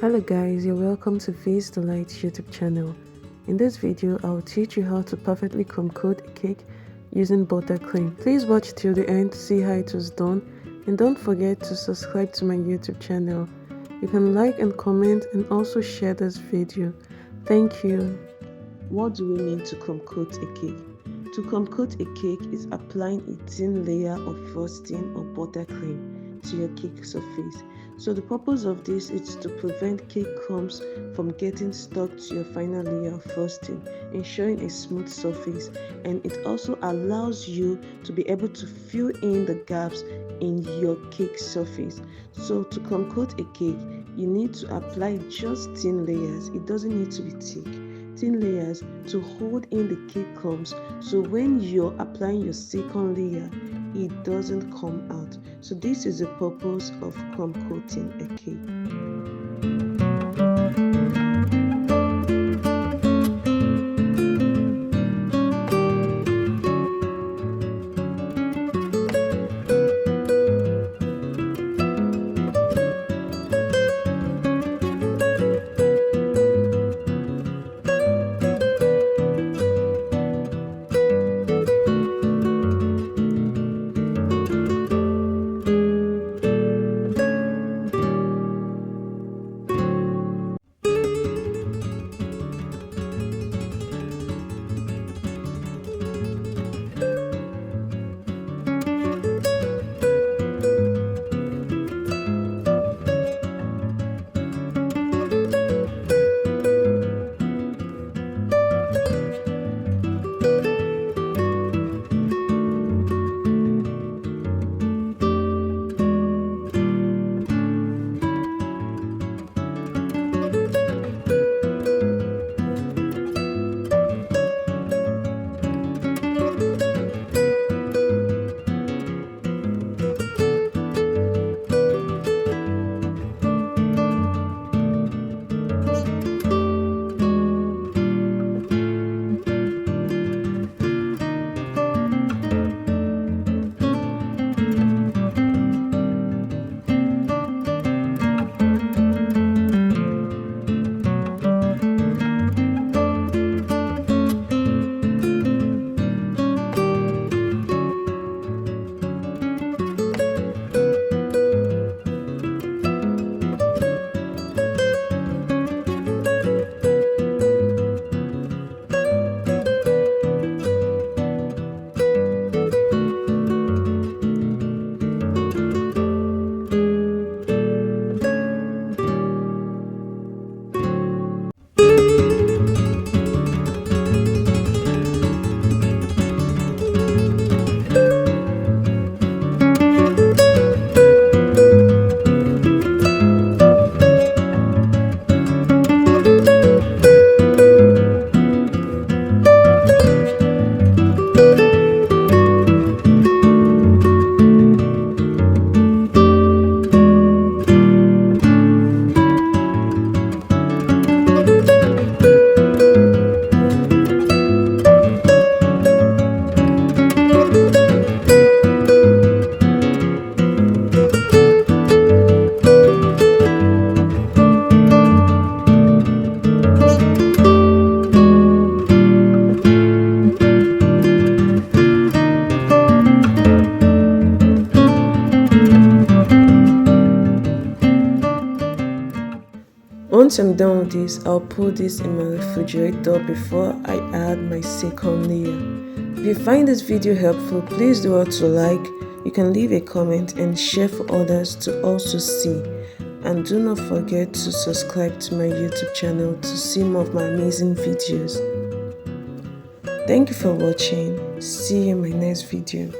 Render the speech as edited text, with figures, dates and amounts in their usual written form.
Hello guys, you're welcome to V's Delight YouTube channel. In this video, I'll teach you how to perfectly crumb coat a cake using buttercream. Please watch till the end to see how it was done, and don't forget to subscribe to my YouTube channel. You can like and comment and also share this video. Thank you. What do we mean to crumb coat a cake? To crumb coat a cake is applying a thin layer of frosting or buttercream to your cake surface. So the purpose of this is to prevent cake crumbs from getting stuck to your final layer of frosting, ensuring a smooth surface, and it also allows you to be able to fill in the gaps in your cake surface. So to crumb coat a cake, you need to apply just thin layers. It doesn't need to be thick. Thin layers to hold in the cake crumbs, so when you're applying your second layer, it doesn't come out. So this is the purpose of crumb coating a cake. Once I'm done with this, I'll put this in my refrigerator before I add my second layer. If you find this video helpful, please do what to like. You can leave a comment and share for others to also see. And do not forget to subscribe to my YouTube channel to see more of my amazing videos. Thank you for watching. See you in my next video.